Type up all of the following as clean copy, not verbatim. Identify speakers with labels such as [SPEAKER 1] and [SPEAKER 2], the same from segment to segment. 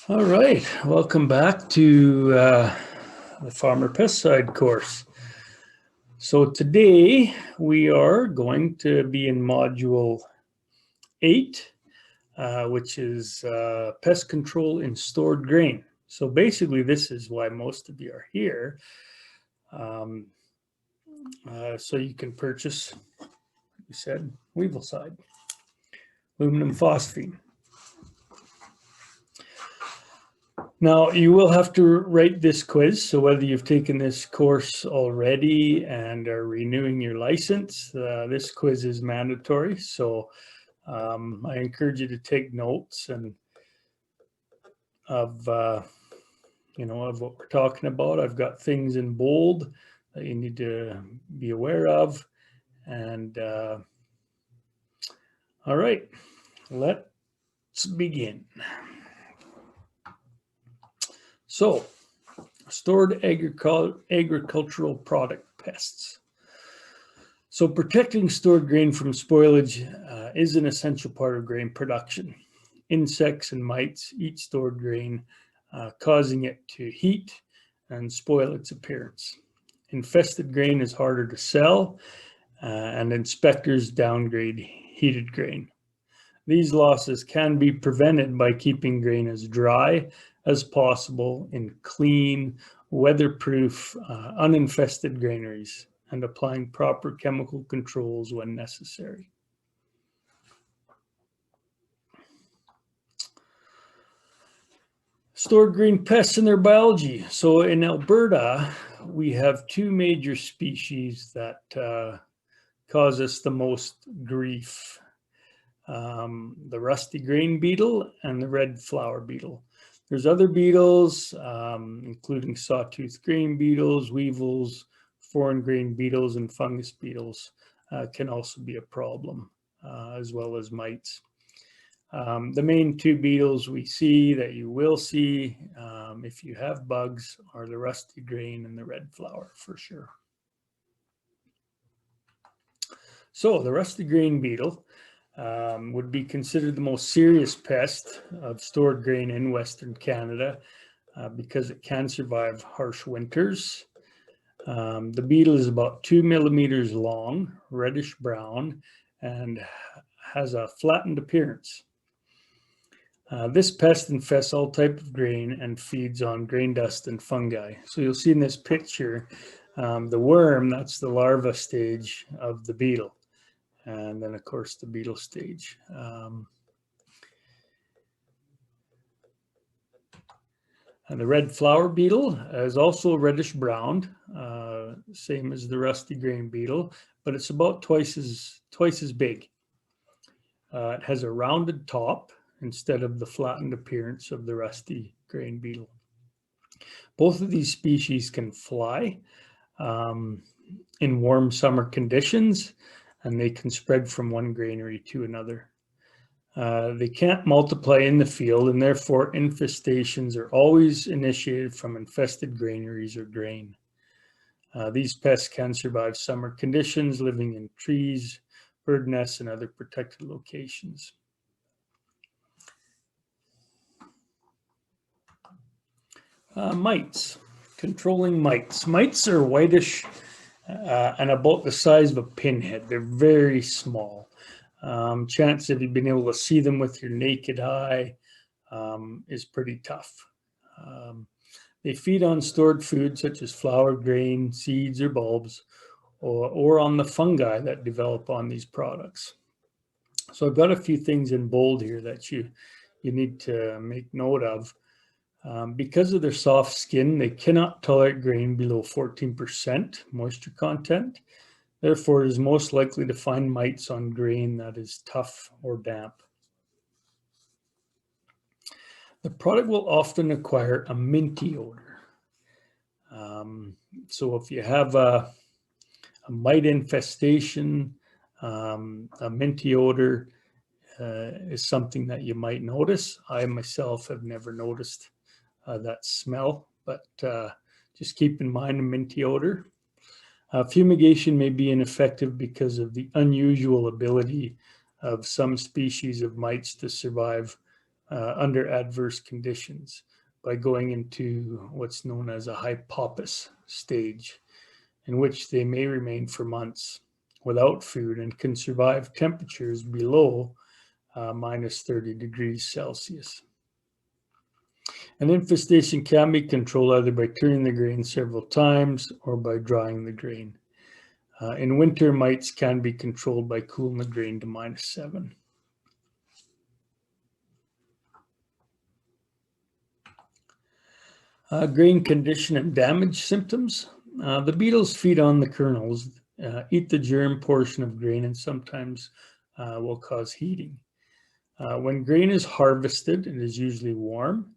[SPEAKER 1] All right, welcome back to the Farmer Pesticide course. So today we are going to be in Module 8, which is Pest Control in Stored Grain. So basically this is why most of you are here. So you can purchase, like we said, Weevil-Cide, aluminum phosphine. Now, you will have to write this quiz, so whether you've taken this course already and are renewing your license, this quiz is mandatory. So I encourage you to take notes and of of what we're talking about. I've got things in bold that you need to be aware of. And all right, let's begin. So, stored agricultural product pests. So protecting stored grain from spoilage is an essential part of grain production. Insects and mites eat stored grain, causing it to heat and spoil its appearance. Infested grain is harder to sell, and inspectors downgrade heated grain. These losses can be prevented by keeping grain as dry as possible in clean, weatherproof, uninfested granaries and applying proper chemical controls when necessary. Stored grain pests and their biology. So in Alberta, we have two major species that cause us the most grief. The rusty grain beetle and the red flower beetle. There's other beetles, including sawtooth grain beetles, weevils, foreign grain beetles, and fungus beetles can also be a problem, as well as mites. The main two beetles we see that you will see if you have bugs are the rusty grain and the red flower for sure. So the rusty grain beetle would be considered the most serious pest of stored grain in Western Canada because it can survive harsh winters. The beetle is about 2 millimeters long, reddish brown, and has a flattened appearance. This pest infests all types of grain and feeds on grain dust and fungi. So you'll see in this picture, the worm, that's the larva stage of the beetle. And then, of course, the beetle stage. And the red flower beetle is also reddish brown, same as the rusty grain beetle, but it's about twice as big. It has a rounded top instead of the flattened appearance of the rusty grain beetle. Both of these species can fly in warm summer conditions, and they can spread from one granary to another. They can't multiply in the field, and therefore infestations are always initiated from infested granaries or grain. These pests can survive summer conditions, living in trees, bird nests, and other protected locations. Mites, controlling mites. Mites are whitish and about the size of a pinhead. They're very small. Chance of you being able to see them with your naked eye is pretty tough. They feed on stored food such as flour, grain, seeds, or bulbs, or on the fungi that develop on these products. So I've got a few things in bold here that you need to make note of. Because of their soft skin, they cannot tolerate grain below 14% moisture content. Therefore, it is most likely to find mites on grain that is tough or damp. The product will often acquire a minty odor. So if you have a mite infestation, a minty odor is something that you might notice. I myself have never noticed that smell, but just keep in mind a minty odor. Fumigation may be ineffective because of the unusual ability of some species of mites to survive under adverse conditions by going into what's known as a hypophis stage, in which they may remain for months without food and can survive temperatures below minus 30 degrees Celsius. An infestation can be controlled either by turning the grain several times or by drying the grain. In winter, mites can be controlled by cooling the grain to -7. Grain condition and damage symptoms. The beetles feed on the kernels, eat the germ portion of grain, and sometimes will cause heating. When grain is harvested, it is usually warm,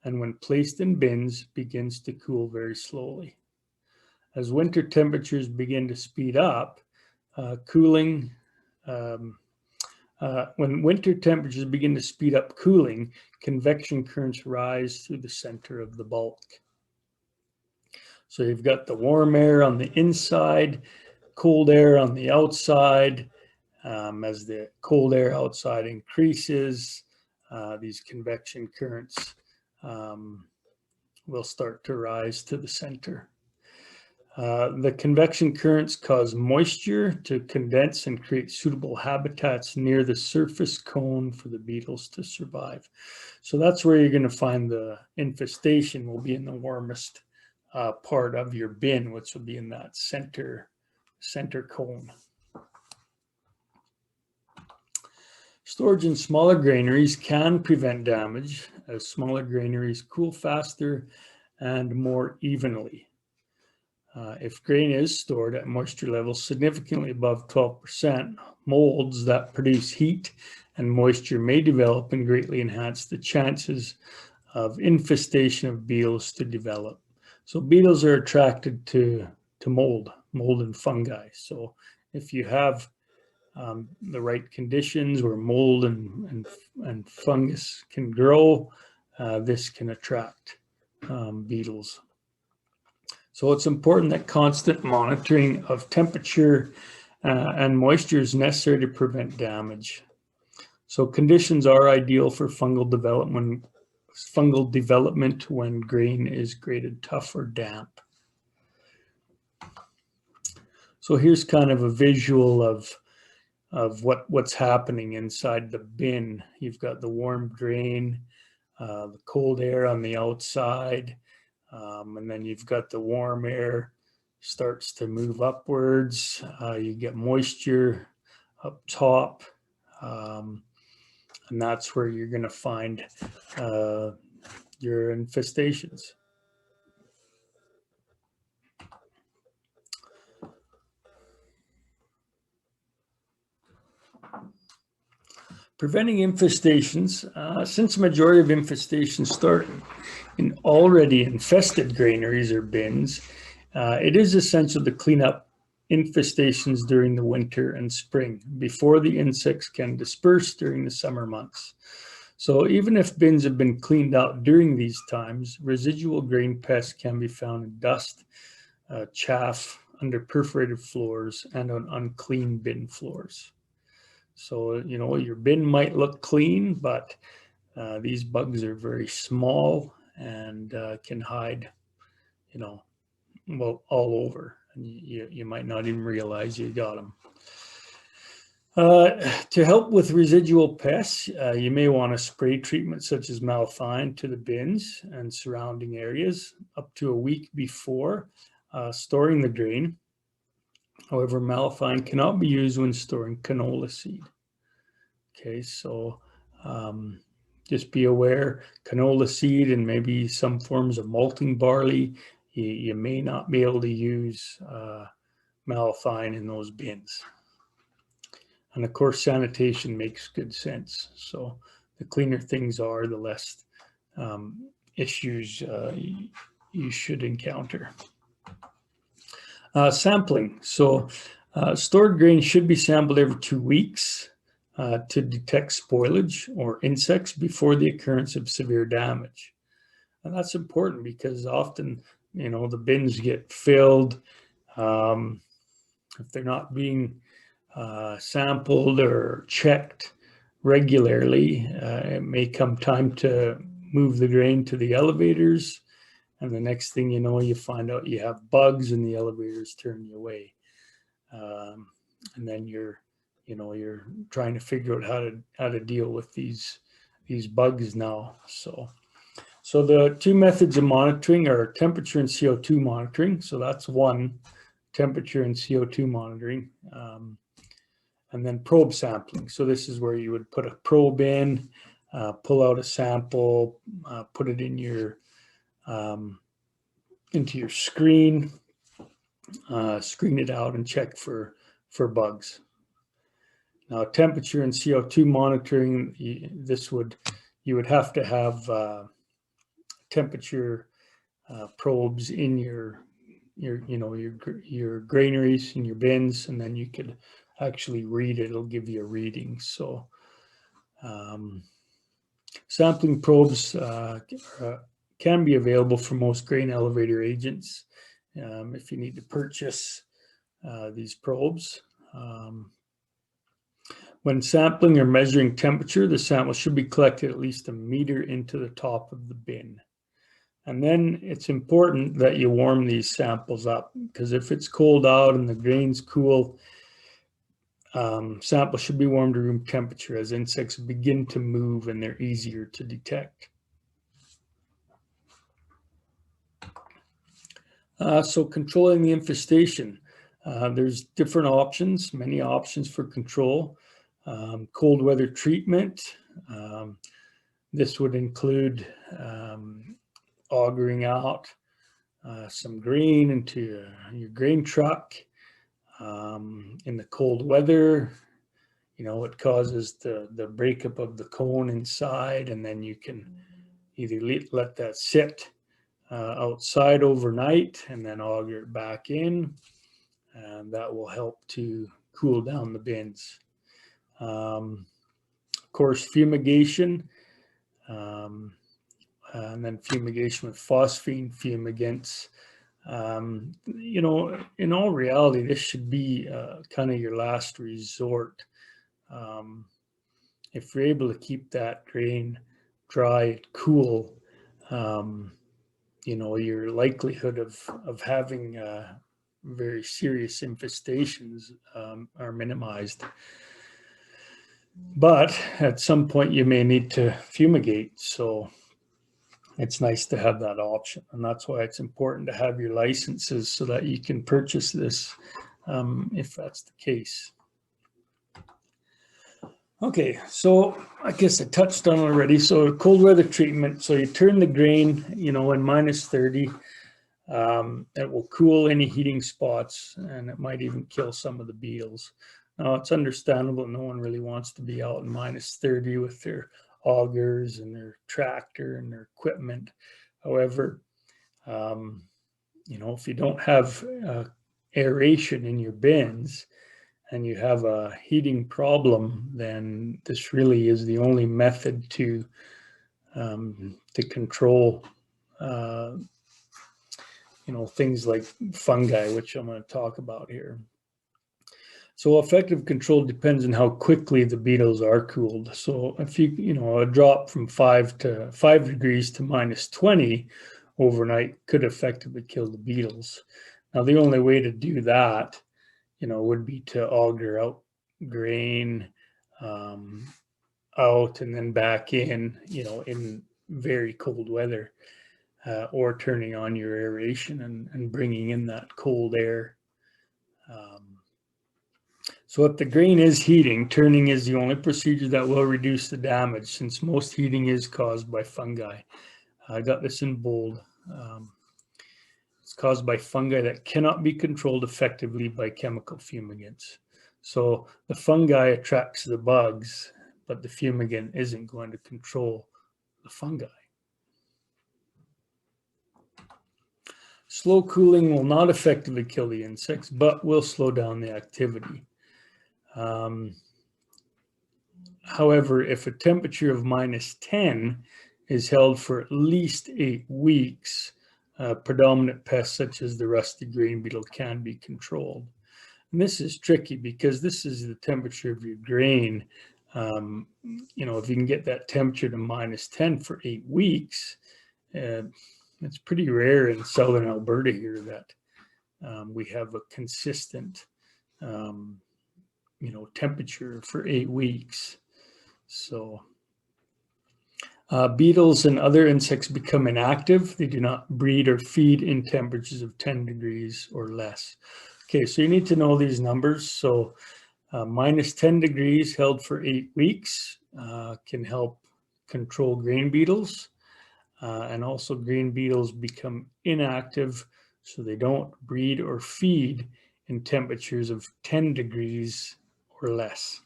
[SPEAKER 1] and when placed in bins, begins to cool very slowly. As winter temperatures begin to speed up, cooling when winter temperatures begin to speed up cooling, convection currents rise through the center of the bulk. So you've got the warm air on the inside, cold air on the outside. As the cold air outside increases, these convection currents will start to rise to the center. The convection currents cause moisture to condense and create suitable habitats near the surface cone for the beetles to survive. So that's where you're going to find the infestation will be in the warmest part of your bin, which will be in that center cone. Storage in smaller granaries can prevent damage, as smaller granaries cool faster and more evenly. If grain is stored at moisture levels significantly above 12%, molds that produce heat and moisture may develop and greatly enhance the chances of infestation of beetles to develop. So beetles are attracted to mold and fungi. So if you have the right conditions where mold and fungus can grow, this can attract beetles. So it's important that constant monitoring of temperature and moisture is necessary to prevent damage. So conditions are ideal for fungal development when grain is graded tough or damp. So here's kind of a visual of what's happening inside the bin. You've got the warm grain, the cold air on the outside, and then you've got the warm air starts to move upwards. You get moisture up top, and that's where you're going to find your infestations. Preventing infestations. Since the majority of infestations start in already infested granaries or bins, it is essential to clean up infestations during the winter and spring before the insects can disperse during the summer months. So even if bins have been cleaned out during these times, residual grain pests can be found in dust, chaff, under perforated floors, and on unclean bin floors. So, you know, your bin might look clean, but these bugs are very small and can hide, you know, well, all over. And you might not even realize you got them. To help with residual pests, you may want to spray treatment such as malathion to the bins and surrounding areas up to a week before storing the grain. However, malathion cannot be used when storing canola seed. Okay, so just be aware, canola seed and maybe some forms of malting barley, you may not be able to use malathion in those bins. And of course, sanitation makes good sense. So the cleaner things are, the less issues you should encounter. Sampling. So stored grain should be sampled every 2 weeks to detect spoilage or insects before the occurrence of severe damage. And that's important because often, you know, the bins get filled. If they're not being sampled or checked regularly. It may come time to move the grain to the elevators, and the next thing you know, you find out you have bugs and the elevators turn you away. And then you're trying to figure out how to deal with these bugs now. So the two methods of monitoring are temperature and CO2 monitoring. So that's one, temperature and CO2 monitoring. And then probe sampling. So this is where you would put a probe in, pull out a sample, put it in your into your screen, screen it out and check for bugs. Now, temperature and CO2 monitoring, you would have to have temperature probes in your granaries and your bins, and then you could actually read it. It'll give you a reading. So sampling probes can be available for most grain elevator agents if you need to purchase these probes. When sampling or measuring temperature, the sample should be collected at least a meter into the top of the bin. And then it's important that you warm these samples up, because if it's cold out and the grain's cool, samples should be warmed to room temperature as insects begin to move and they're easier to detect. So controlling the infestation. There's different options, many options for control. Cold weather treatment. This would include augering out some grain into your grain truck. In the cold weather, it causes the breakup of the cone inside, and then you can either let that sit outside overnight and then auger it back in, and that will help to cool down the bins. Of course, fumigation, and then fumigation with phosphine fumigants. In all reality, this should be kind of your last resort. If you're able to keep that grain dry and cool, your likelihood of having very serious infestations are minimized. But at some point you may need to fumigate, so it's nice to have that option, and that's why it's important to have your licenses so that you can purchase this if that's the case. Okay, so I guess I touched on it already. So cold weather treatment, so you turn the grain, in -30. It will cool any heating spots, and it might even kill some of the beetles. Now, it's understandable. No one really wants to be out in -30 with their augers and their tractor and their equipment. However, if you don't have aeration in your bins and you have a heating problem, then this really is the only method to control things like fungi, which I'm going to talk about here. So effective control depends on how quickly the beetles are cooled. So if a drop from 5 degrees to -20 overnight could effectively kill the beetles. Now, the only way to do that, would be to auger out grain out and then back in, in very cold weather. Or turning on your aeration and bringing in that cold air. So if the grain is heating, turning is the only procedure that will reduce the damage, since most heating is caused by fungi. I got this in bold. It's caused by fungi that cannot be controlled effectively by chemical fumigants. So the fungi attracts the bugs, but the fumigant isn't going to control the fungi. Slow cooling will not effectively kill the insects, but will slow down the activity. However, if a temperature of -10 is held for at least 8 weeks, predominant pests such as the rusty grain beetle can be controlled. And this is tricky because this is the temperature of your grain. You know, if you can get that temperature to -10 for 8 weeks, it's pretty rare in southern Alberta here that we have a consistent, you know, temperature for 8 weeks. So beetles and other insects become inactive. They do not breed or feed in temperatures of 10 degrees or less. Okay, so you need to know these numbers. So -10 degrees held for 8 weeks can help control grain beetles. And also grain beetles become inactive, so they don't breed or feed in temperatures of 10 degrees or less.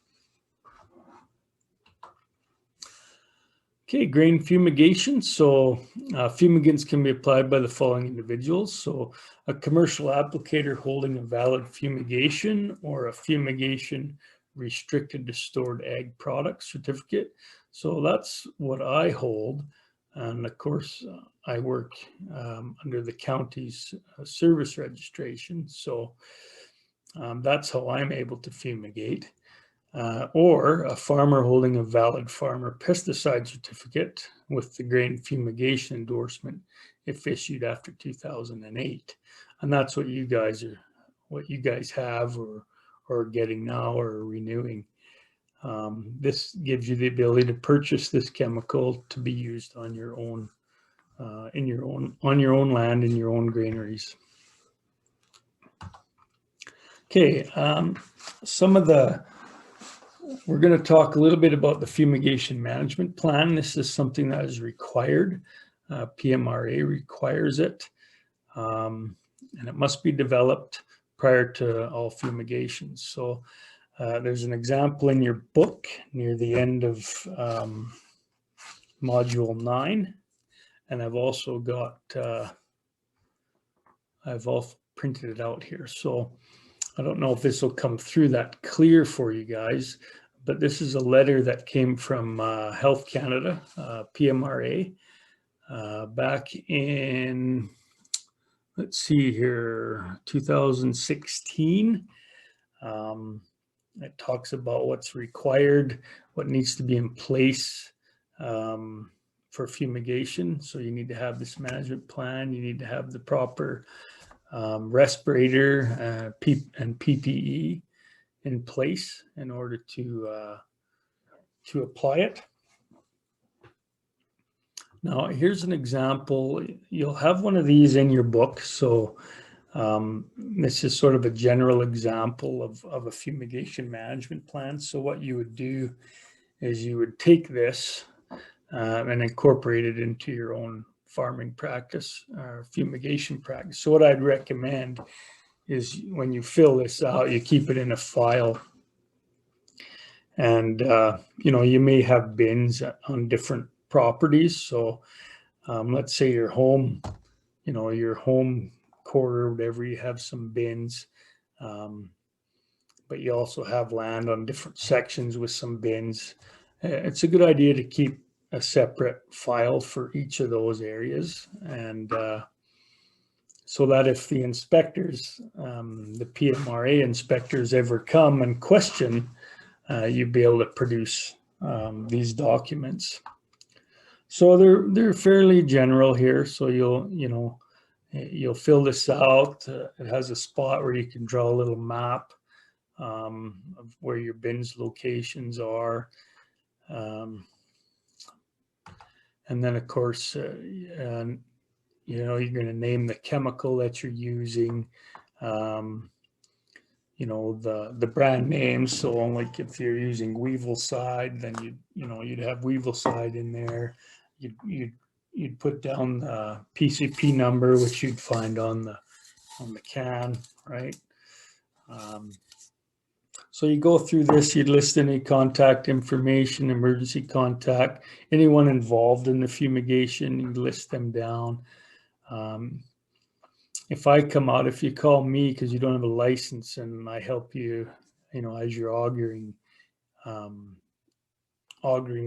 [SPEAKER 1] Okay, grain fumigation. So fumigants can be applied by the following individuals. So a commercial applicator holding a valid fumigation or a fumigation restricted to stored ag product certificate. So that's what I hold. And of course, I work under the county's service registration. So that's how I'm able to fumigate. Or a farmer holding a valid farmer pesticide certificate with the grain fumigation endorsement if issued after 2008. And that's what you guys have or are getting now or renewing. This gives you the ability to purchase this chemical to be used on your own, on your own land in your own granaries. Okay, we're going to talk a little bit about the fumigation management plan. This is something that is required. PMRA requires it, and it must be developed prior to all fumigations. So there's an example in your book near the end of Module 9, and I've also got, I've all printed it out here. So I don't know if this will come through that clear for you guys, but this is a letter that came from Health Canada, PMRA, back in, let's see here, 2016. It talks about what's required, what needs to be in place for fumigation. So you need to have this management plan. You need to have the proper respirator and PPE in place in order to apply it. Now, here's an example. You'll have one of these in your book. So this is sort of a general example of a fumigation management plan. So what you would do is you would take this and incorporate it into your own farming practice or fumigation practice. So what I'd recommend is when you fill this out, you keep it in a file. And, you know, you may have bins on different properties. So let's say your home, you know, your home quarter, whatever, you have some bins, but you also have land on different sections with some bins. It's a good idea to keep a separate file for each of those areas. And so that if the inspectors, the PMRA inspectors ever come and question, you'd be able to produce these documents. So they're fairly general here. So you'll fill this out. It has a spot where you can draw a little map of where your bins locations are. And then of course, you know, you're going to name the chemical that you're using, you know, the brand names. So like if you're using Weevil-Cide, then you'd have Weevil-Cide in there. You'd put down the PCP number, which you'd find on the can, right? So you go through this, you'd list any contact information, emergency contact, anyone involved in the fumigation, you list them down. If I come out, if you call me because you don't have a license and I help you, you know, as you're augering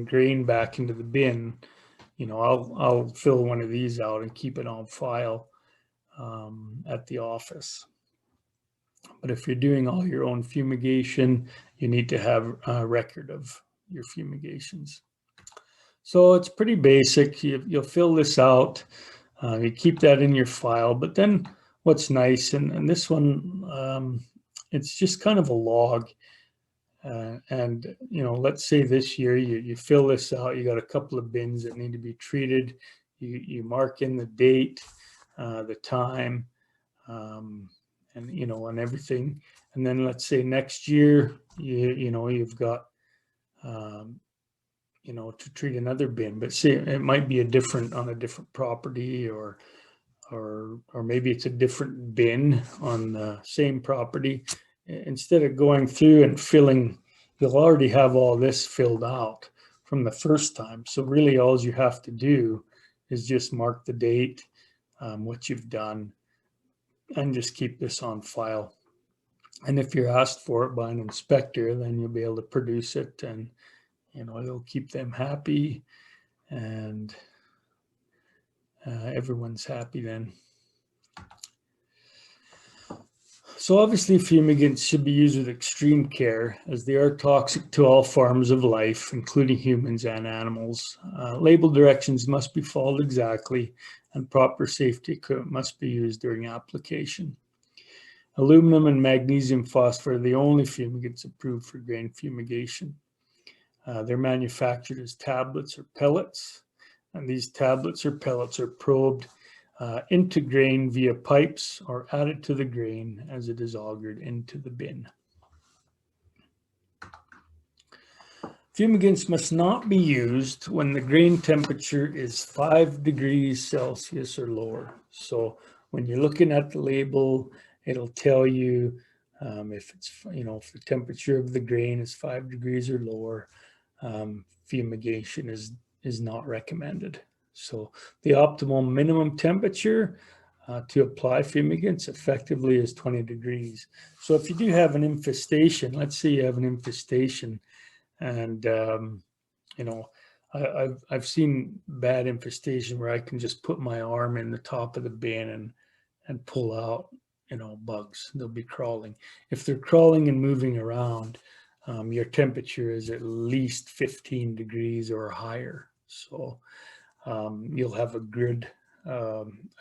[SPEAKER 1] grain back into the bin, you know, I'll fill one of these out and keep it on file at the office. But if you're doing all your own fumigation, you need to have a record of your fumigations. So it's pretty basic. You'll fill this out. You keep that in your file. But then what's nice, and this one, it's just kind of a log. And let's say this year you fill this out. You got a couple of bins that need to be treated. You mark in the date, the time, and everything. And then let's say next year you've got to treat another bin, but say it might be on a different property, or maybe it's a different bin on the same property. Instead of going through and filling, you'll already have all this filled out from the first time. So really all you have to do is just mark the date, what you've done, and just keep this on file. And if you're asked for it by an inspector, then you'll be able to produce it, and it'll keep them happy, and everyone's happy then. So obviously fumigants should be used with extreme care, as they are toxic to all forms of life, including humans and animals. Label directions must be followed exactly, and proper safety equipment must be used during application. Aluminum and magnesium phosphate are the only fumigants approved for grain fumigation. They're manufactured as tablets or pellets, and these tablets or pellets are probed into grain via pipes or added to the grain as it is augured into the bin. Fumigants must not be used when the grain temperature is 5 degrees Celsius or lower. So when you're looking at the label, it'll tell you if the temperature of the grain is 5 degrees or lower, fumigation is not recommended. So the optimal minimum temperature to apply fumigants effectively is 20 degrees. So if you do have an infestation, let's say you have an infestation, and I've seen bad infestation where I can just put my arm in the top of the bin and pull out bugs. They'll be crawling. If they're crawling and moving around, your temperature is at least 15 degrees or higher. So you'll have a good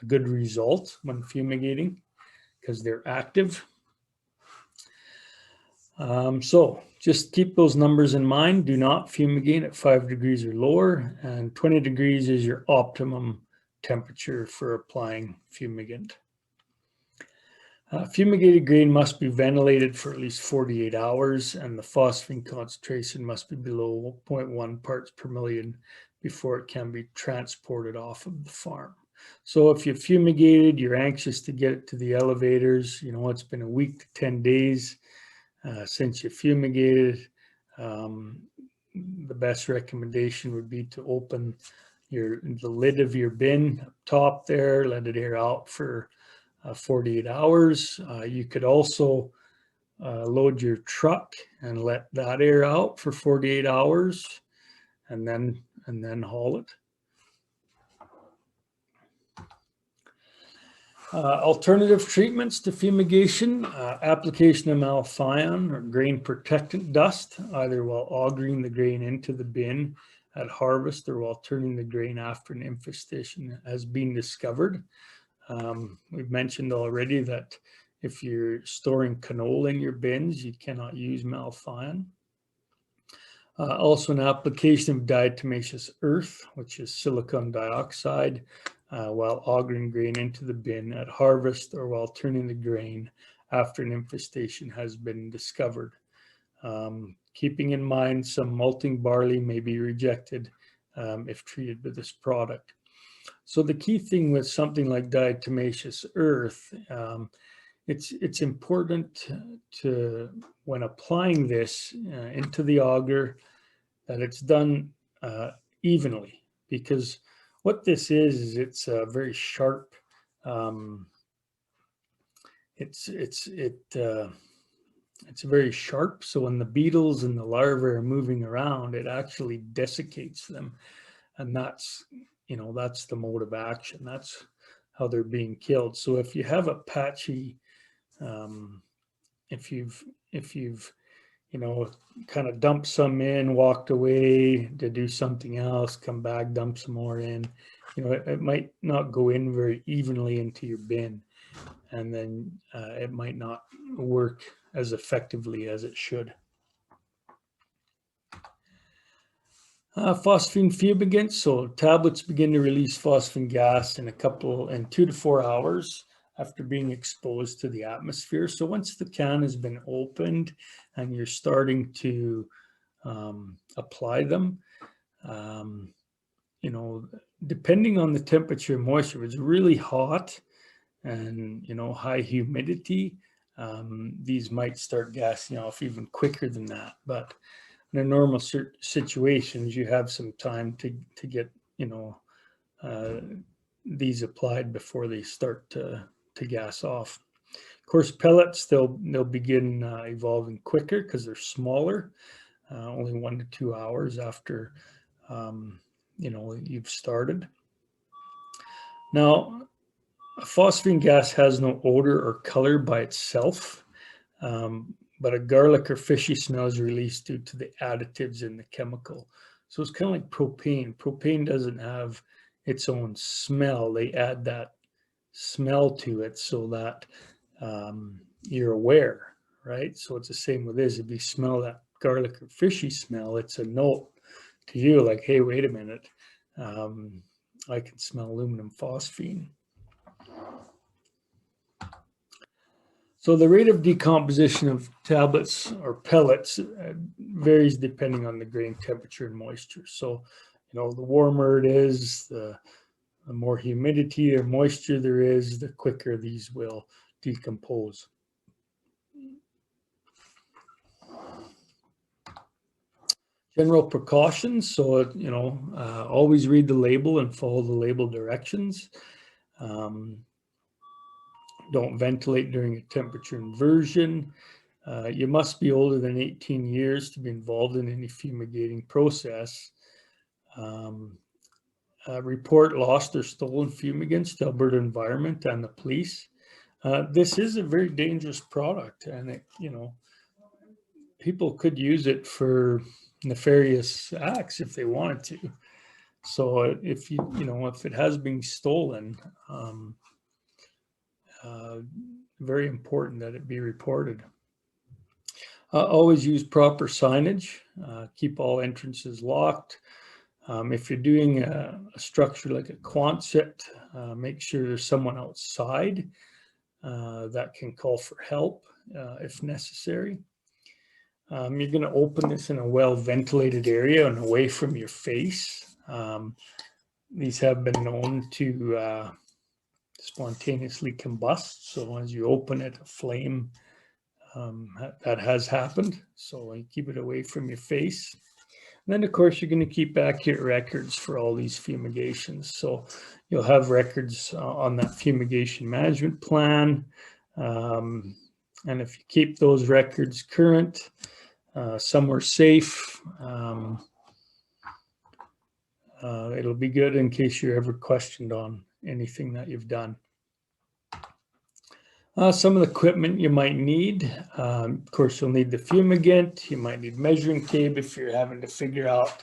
[SPEAKER 1] result when fumigating because they're active. So just keep those numbers in mind. Do not fumigate at 5 degrees or lower, and 20 degrees is your optimum temperature for applying fumigant. Fumigated grain must be ventilated for at least 48 hours, and the phosphine concentration must be below 0.1 parts per million before it can be transported off of the farm. So if you fumigated, you're anxious to get it to the elevators, it's been a week to 10 days since you fumigated, the best recommendation would be to open the lid of your bin up top there, let it air out for 48 hours. You could also load your truck and let that air out for 48 hours and then haul it. Alternative treatments to fumigation, application of malathion or grain protectant dust, either while augering the grain into the bin at harvest or while turning the grain after an infestation has been discovered. We've mentioned already that if you're storing canola in your bins, you cannot use malathion. Also an application of diatomaceous earth, which is silicon dioxide, while augering grain into the bin at harvest or while turning the grain after an infestation has been discovered. Keeping in mind some malting barley may be rejected if treated with this product. So the key thing with something like diatomaceous earth, it's important to when applying this into the auger, that it's done evenly, because what this is it's a very sharp. It's very sharp. So when the beetles and the larvae are moving around, it actually desiccates them, and that's the mode of action. That's how they're being killed. So if you have a patchy, if you've you know, kind of dumped some in, walked away to do something else, come back, dump some more in. You know, it might not go in very evenly into your bin, and then it might not work as effectively as it should. Phosphine fumigant. So tablets begin to release phosphine gas in 2 to 4 hours after being exposed to the atmosphere. So once the can has been opened and you're starting to apply them, you know, depending on the temperature and moisture, if it's really hot and, you know, high humidity, these might start gassing off even quicker than that. But in normal situations, you have some time to get, you know, these applied before they start to gas off. Of course, pellets, they'll begin evolving quicker because they're smaller, only 1 to 2 hours after, you know, you've started. Now, phosphine gas has no odor or color by itself. But a garlic or fishy smell is released due to the additives in the chemical. So it's kind of like propane. Propane doesn't have its own smell. They add that smell to it so that you're aware, right? So it's the same with this. If you smell that garlic or fishy smell, it's a note to you like, hey, wait a minute. I can smell aluminum phosphine. So the rate of decomposition of tablets or pellets varies depending on the grain temperature and moisture. So, you know, the warmer it is, the more humidity or moisture there is, the quicker these will decompose. General precautions. So, you know, always read the label and follow the label directions. Don't ventilate during a temperature inversion. You must be older than 18 years to be involved in any fumigating process. Report lost or stolen fumigants to Alberta Environment and the police. This is a very dangerous product, and it, you know, people could use it for nefarious acts if they wanted to. So if you know, if it has been stolen, very important that it be reported. Always use proper signage. Keep all entrances locked. If you're doing a structure like a Quonset, make sure there's someone outside that can call for help if necessary. You're going to open this in a well-ventilated area and away from your face. These have been known to spontaneously combust. So as you open it, a flame that has happened. So you keep it away from your face. And then, of course, you're going to keep accurate records for all these fumigations. So you'll have records on that fumigation management plan. And if you keep those records current, somewhere safe, it'll be good in case you're ever questioned on anything that you've done. Some of the equipment you might need, of course, you'll need the fumigant. You might need measuring tape if you're having to figure out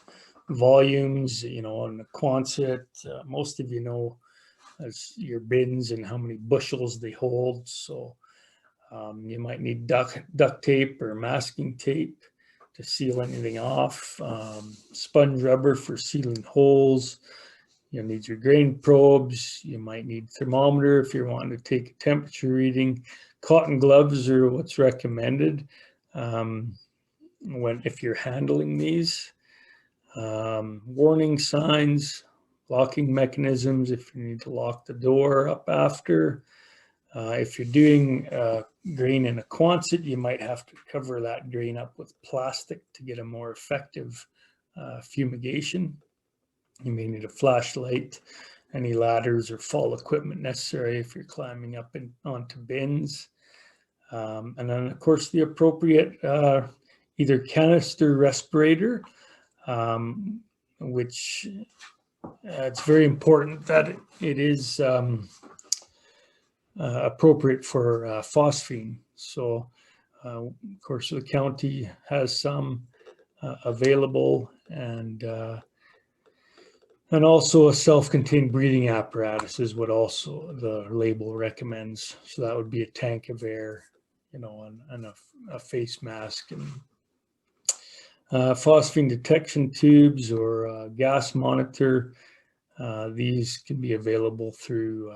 [SPEAKER 1] volumes, you know, on the Quonset. Most of you know as your bins and how many bushels they hold. So you might need duct tape or masking tape to seal anything off, sponge rubber for sealing holes. You'll need your grain probes. You might need thermometer if you're wanting to take a temperature reading. Cotton gloves are what's recommended if you're handling these. Warning signs, locking mechanisms if you need to lock the door up after. If you're doing grain in a Quonset, you might have to cover that grain up with plastic to get a more effective fumigation. You may need a flashlight, any ladders or fall equipment necessary if you're climbing up onto bins. And then, of course, the appropriate either canister respirator, which it's very important that it is appropriate for phosphine. So Of course, the county has some available, and also a self-contained breathing apparatus is what also the label recommends. So that would be a tank of air, and a face mask, and phosphine detection tubes or gas monitor. These can be available through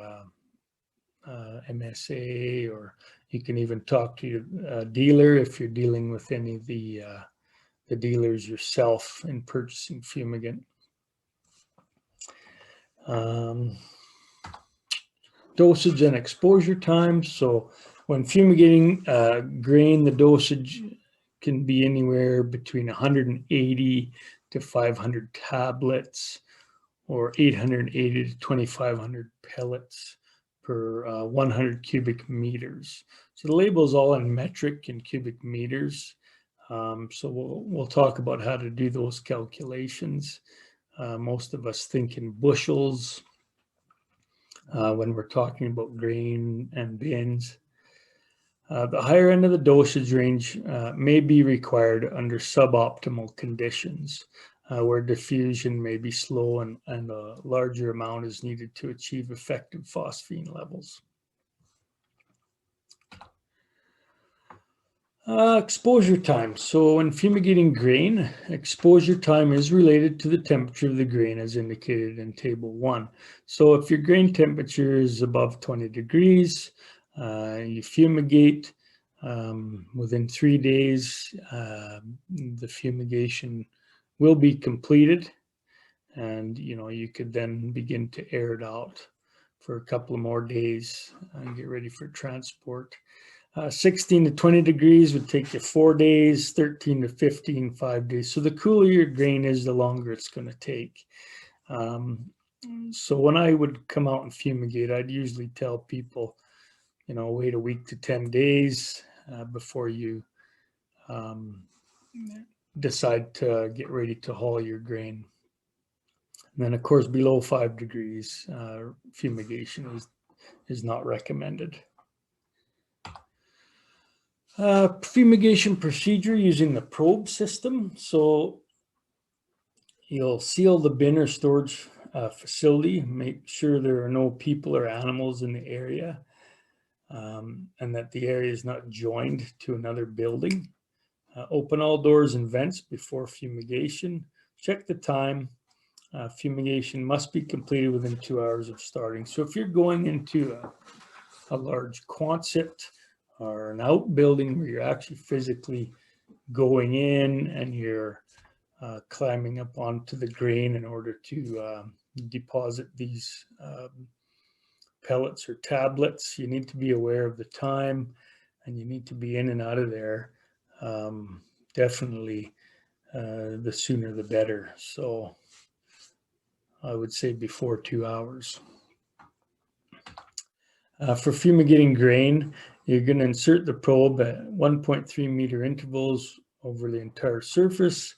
[SPEAKER 1] MSA, or you can even talk to your dealer if you're dealing with any of the dealers yourself in purchasing fumigant. Dosage and exposure time. So when fumigating grain, the dosage can be anywhere between 180 to 500 tablets, or 880 to 2,500 pellets per 100 cubic meters. So the label is all in metric and cubic meters. So we'll talk about how to do those calculations. Most of us think in bushels when we're talking about grain and bins. The higher end of the dosage range may be required under suboptimal conditions, where diffusion may be slow and a larger amount is needed to achieve effective phosphine levels. Exposure time. So when fumigating grain, exposure time is related to the temperature of the grain as indicated in table 1. So if your grain temperature is above 20 degrees, you fumigate. Within 3 days, the fumigation will be completed, and you could then begin to air it out for a couple of more days and get ready for transport. 16 to 20 degrees would take you 4 days, 13 to 15, 5 days. So the cooler your grain is, the longer it's going to take. So when I would come out and fumigate, I'd usually tell people, wait a week to 10 days before you decide to get ready to haul your grain. And then, of course, below 5 degrees, fumigation is not recommended. Fumigation procedure using the probe system. So you'll seal the bin or storage facility, make sure there are no people or animals in the area, and that the area is not joined to another building. Open all doors and vents before fumigation. Check the time. Fumigation must be completed within 2 hours of starting. So if you're going into a large Quonset or an outbuilding where you're actually physically going in and you're climbing up onto the grain in order to deposit these pellets or tablets, you need to be aware of the time, and you need to be in and out of there. Definitely the sooner the better. So I would say before 2 hours. For fumigating grain, you're going to insert the probe at 1.3 meter intervals over the entire surface.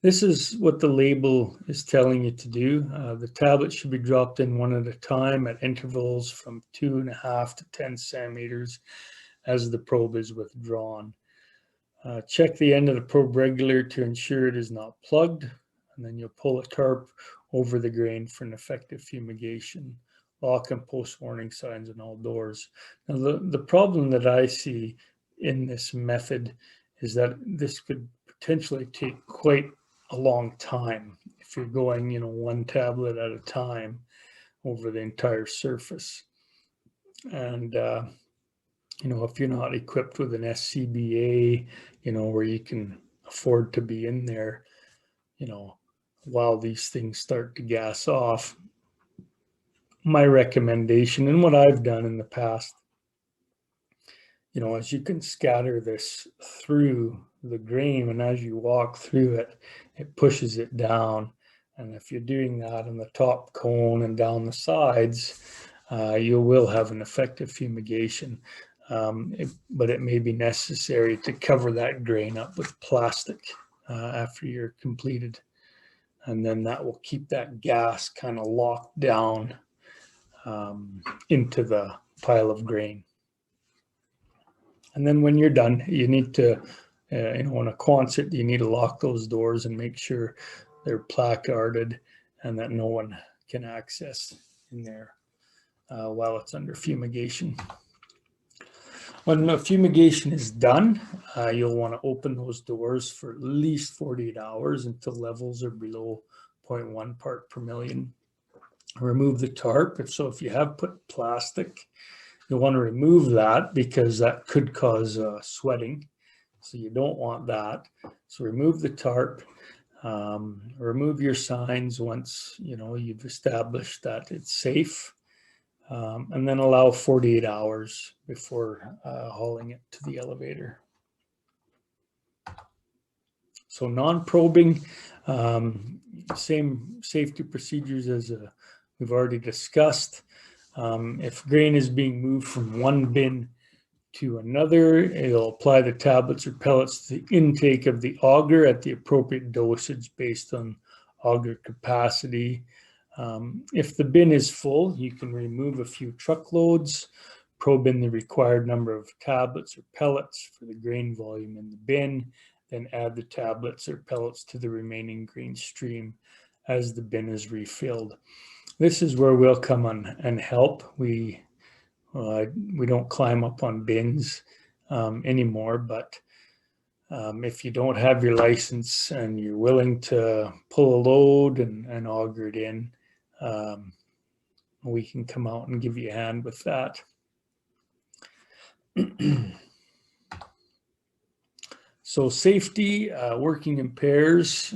[SPEAKER 1] This is what the label is telling you to do. The tablet should be dropped in one at a time at intervals from 2.5 to 10 centimeters as the probe is withdrawn. Check the end of the probe regularly to ensure it is not plugged, and then you'll pull a tarp over the grain for an effective fumigation. Lock and post warning signs on all doors. Now, the problem that I see in this method is that this could potentially take quite a long time if you're going, one tablet at a time over the entire surface. And, if you're not equipped with an SCBA, where you can afford to be in there, while these things start to gas off, my recommendation and what I've done in the past, as you can scatter this through the grain, and as you walk through it, it pushes it down. And if you're doing that on the top cone and down the sides, you will have an effective fumigation. But it may be necessary to cover that grain up with plastic after you're completed. And then that will keep that gas kind of locked down into the pile of grain. And then when you're done, you need to, in a Quonset, you need to lock those doors and make sure they're placarded and that no one can access in there while it's under fumigation. When the fumigation is done, you'll want to open those doors for at least 48 hours until levels are below 0.1 part per million. Remove the tarp. If you have put plastic, you'll want to remove that because that could cause sweating. So you don't want that. So remove the tarp. Remove your signs once you've established that it's safe. And then allow 48 hours before hauling it to the elevator. So non-probing, same safety procedures as we've already discussed. If grain is being moved from one bin to another, it'll apply the tablets or pellets to the intake of the auger at the appropriate dosage based on auger capacity. If the bin is full, you can remove a few truckloads, probe in the required number of tablets or pellets for the grain volume in the bin, then add the tablets or pellets to the remaining grain stream as the bin is refilled. This is where we'll come on and help. We don't climb up on bins anymore, but if you don't have your license and you're willing to pull a load and auger it in, we can come out and give you a hand with that. So safety, working in pairs,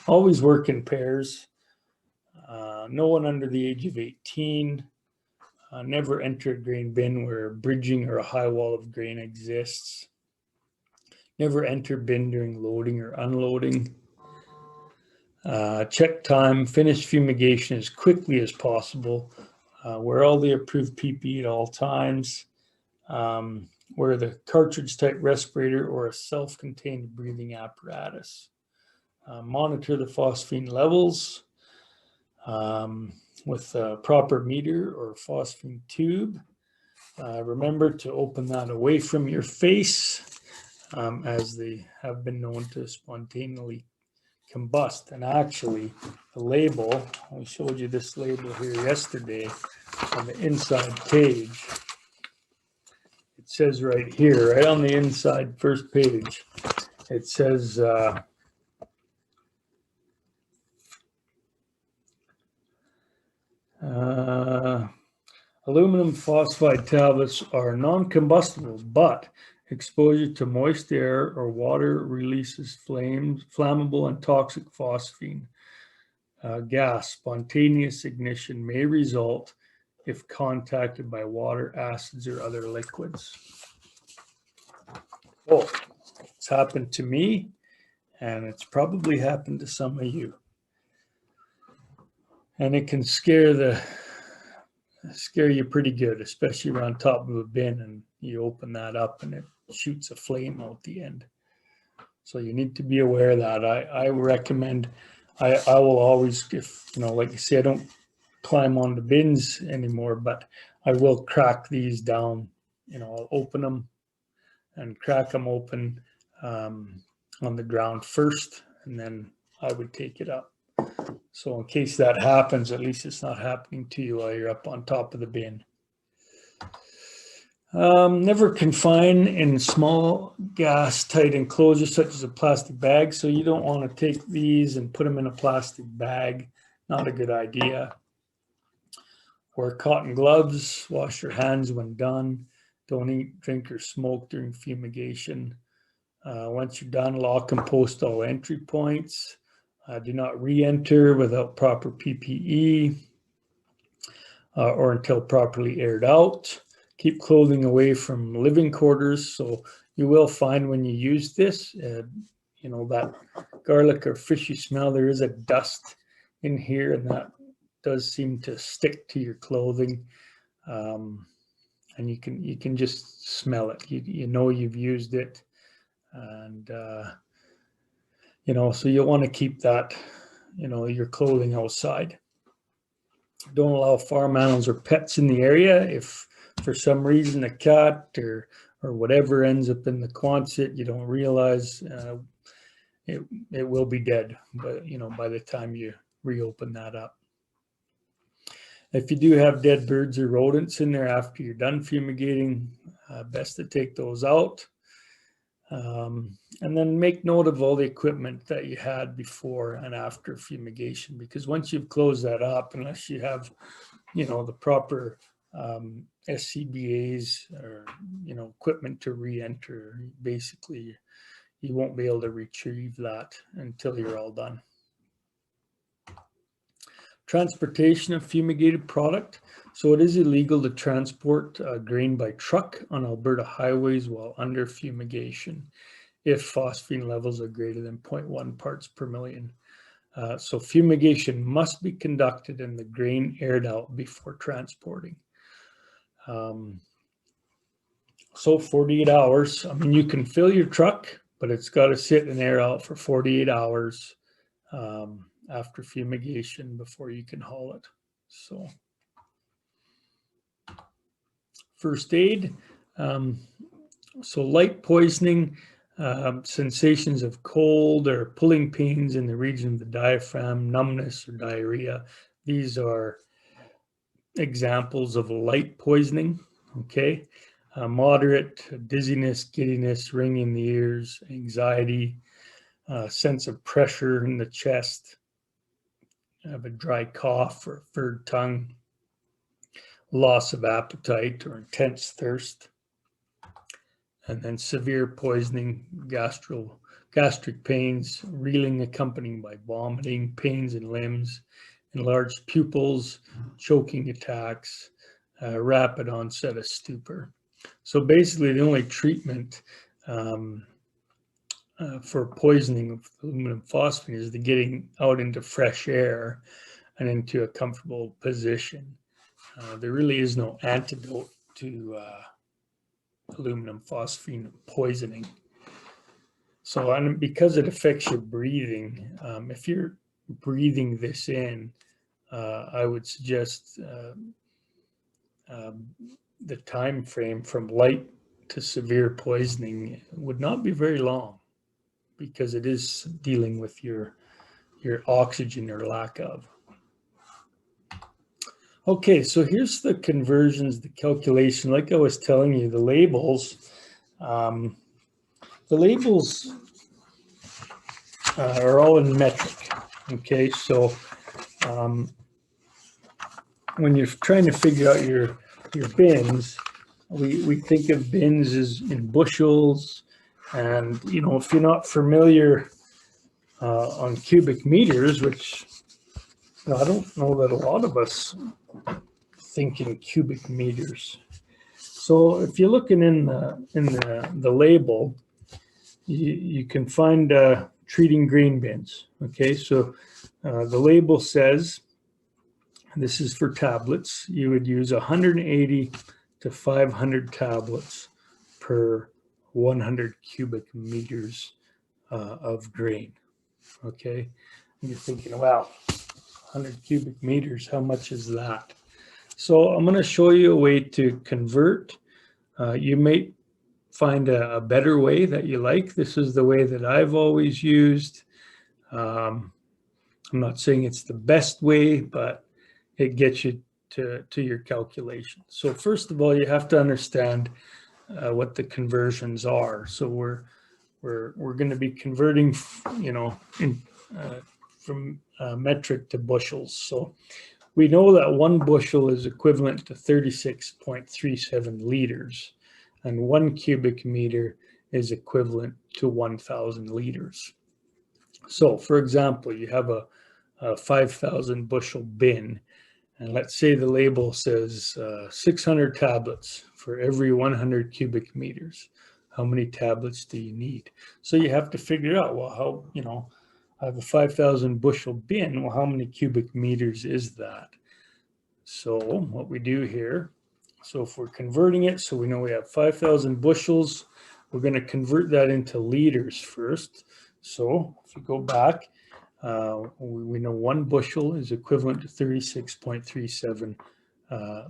[SPEAKER 1] always work in pairs. No one under the age of 18. Never enter a grain bin where a bridging or a high wall of grain exists. Never enter bin during loading or unloading. Check time, finish fumigation as quickly as possible. Wear all the approved PPE at all times. Wear the cartridge type respirator or a self-contained breathing apparatus. Monitor the phosphine levels with a proper meter or phosphine tube. Remember to open that away from your face as they have been known to spontaneously combust. And actually, the label, I showed you this label here yesterday on the inside page. It says right here, right on the inside first page, it says aluminum phosphide tablets are non-combustible, but exposure to moist air or water releases flammable and toxic phosphine gas. Spontaneous ignition may result if contacted by water, acids, or other liquids. Oh, it's happened to me, and it's probably happened to some of you. And it can scare you pretty good, especially around top of a bin and you open that up and it shoots a flame out the end. So you need to be aware of that. I recommend, I will always, if, like you say, I don't climb on the bins anymore, but I will crack these down. I'll open them and crack them open on the ground first, and then I would take it up. So in case that happens, at least it's not happening to you while you're up on top of the bin. Never confine in small gas tight enclosures such as a plastic bag. So you don't want to take these and put them in a plastic bag. Not a good idea. Wear cotton gloves. Wash your hands when done. Don't eat, drink, or smoke during fumigation. Once you're done, lock and post all entry points. Do not re-enter without proper PPE or until properly aired out. Keep clothing away from living quarters. So you will find when you use this, that garlic or fishy smell, there is a dust in here, and that does seem to stick to your clothing. And you can just smell it. You know you've used it, and so you'll want to keep that, your clothing outside. Don't allow farm animals or pets in the area. If for some reason a cat or or whatever ends up in the Quonset, you don't realize it will be dead, but by the time you reopen that up. If you do have dead birds or rodents in there after you're done fumigating, best to take those out. And then make note of all the equipment that you had before and after fumigation, because once you've closed that up, unless you have, the proper SCBAs or, equipment to re-enter, basically you won't be able to retrieve that until you're all done. Transportation of fumigated product. So it is illegal to transport grain by truck on Alberta highways while under fumigation if phosphine levels are greater than 0.1 parts per million. So fumigation must be conducted and the grain aired out before transporting. So 48 hours. I mean, you can fill your truck, but it's got to sit and air out for 48 hours after fumigation before you can haul it. So first aid. So light poisoning, sensations of cold or pulling pains in the region of the diaphragm, numbness or diarrhea. These are examples of light poisoning, okay? Moderate, dizziness, giddiness, ringing in the ears, anxiety, sense of pressure in the chest, have a dry cough or furred tongue, loss of appetite or intense thirst, and then severe poisoning, gastric pains, reeling accompanied by vomiting, pains in limbs, enlarged pupils, choking attacks, rapid onset of stupor. So basically the only treatment for poisoning of aluminum phosphine is the getting out into fresh air and into a comfortable position. There really is no antidote to aluminum phosphine poisoning. So, and because it affects your breathing, if you're breathing this in, I would suggest the time frame from light to severe poisoning would not be very long, because it is dealing with your oxygen or lack of. Okay, so here's the conversions, the calculation. Like I was telling you, the labels are all in metric. Okay, so when you're trying to figure out your bins, we think of bins as in bushels, and if you're not familiar on cubic meters, which I don't know that a lot of us think in cubic meters. So if you're looking in the label, you can find treating grain bins. Okay, so the label says, this is for tablets, you would use 180 to 500 tablets per 100 cubic meters of grain. Okay, and you're thinking, wow, 100 cubic meters, how much is that? So I'm going to show you a way to convert. You may find a better way that you like. This is the way that I've always used. I'm not saying it's the best way, but it gets you to your calculation. So first of all, you have to understand what the conversions are. So we're going to be converting, from metric to bushels. So we know that 1 bushel is equivalent to 36.37 liters, and 1 cubic meter is equivalent to 1,000 liters. So, for example, you have a 5,000 bushel bin, and let's say the label says 600 tablets for every 100 cubic meters. How many tablets do you need? So you have to figure out, well, how, I have a 5,000 bushel bin. Well, how many cubic meters is that? So what we do here, so if we're converting it, so we know we have 5,000 bushels, we're going to convert that into liters first. So if you go back, we know 1 bushel is equivalent to 36.37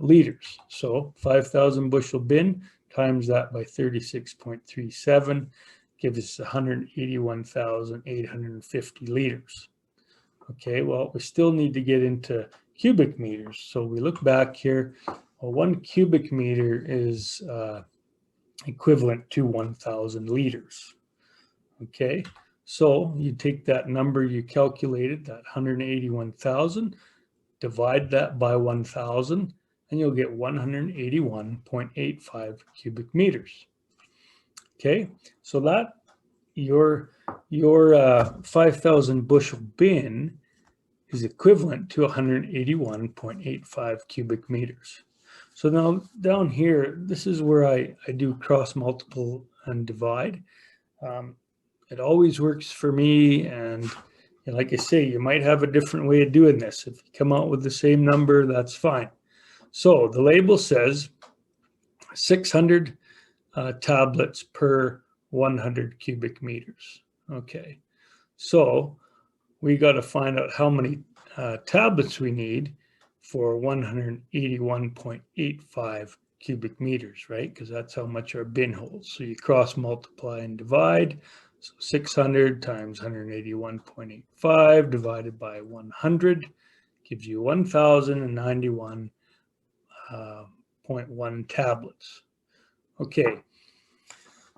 [SPEAKER 1] liters. So 5,000 bushel bin times that by 36.37, gives us 181,850 liters. Okay, well, we still need to get into cubic meters. So we look back here. Well, 1 cubic meter is equivalent to 1,000 liters. Okay, so you take that number you calculated, that 181,000, divide that by 1,000, and you'll get 181.85 cubic meters. Okay, so that your 5,000 bushel bin is equivalent to 181.85 cubic meters. So now down here, this is where I do cross multiple and divide. It always works for me, and like I say, you might have a different way of doing this. If you come out with the same number, that's fine. So the label says 600 tablets per 100 cubic meters. Okay, so we got to find out how many tablets we need for 181.85 cubic meters, right? Because that's how much our bin holds. So you cross multiply and divide. So 600 times 181.85 divided by 100 gives you 1,091.1 tablets. Okay,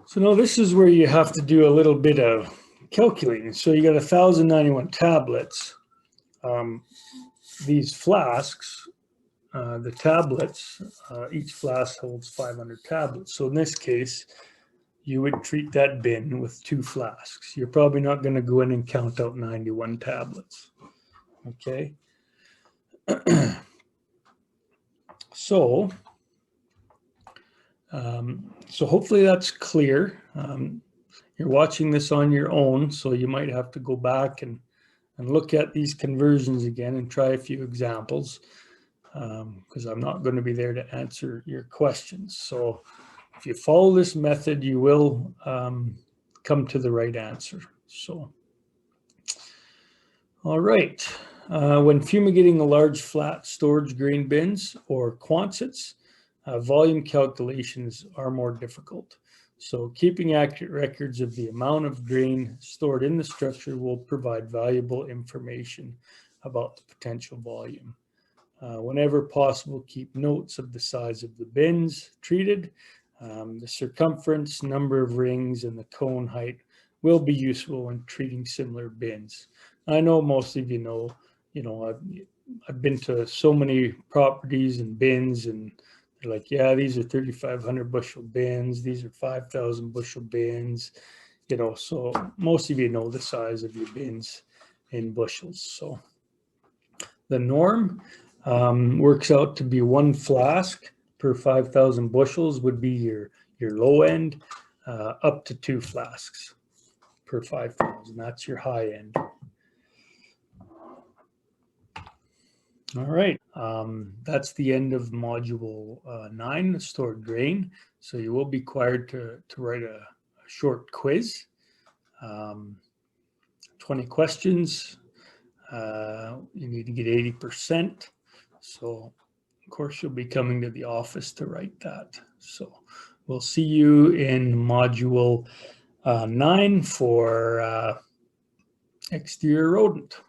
[SPEAKER 1] so now this is where you have to do a little bit of calculating. So you got 1,091 tablets. These flasks, the tablets, each flask holds 500 tablets. So in this case, you would treat that bin with 2 flasks. You're probably not going to go in and count out 91 tablets. Okay. So hopefully that's clear. You're watching this on your own, so you might have to go back and look at these conversions again and try a few examples, because I'm not going to be there to answer your questions. So if you follow this method, you will come to the right answer. So, all right. When fumigating the large flat storage grain bins or Quonsets, volume calculations are more difficult. So keeping accurate records of the amount of grain stored in the structure will provide valuable information about the potential volume. Whenever possible, keep notes of the size of the bins treated. The circumference, number of rings, and the cone height will be useful when treating similar bins. I know most of you know, I've been to so many properties and bins, and they're like, yeah, these are 3,500 bushel bins. These are 5,000 bushel bins. So most of you know the size of your bins in bushels. So the norm works out to be 1 flask per 5,000 bushels would be your low end, up to 2 flasks per 5,000. That's your high end. All right, that's the end of module 9, stored grain. So you will be required to write a short quiz, 20 questions. You need to get 80%. So of course, you'll be coming to the office to write that. So we'll see you in module 9 for exterior rodent.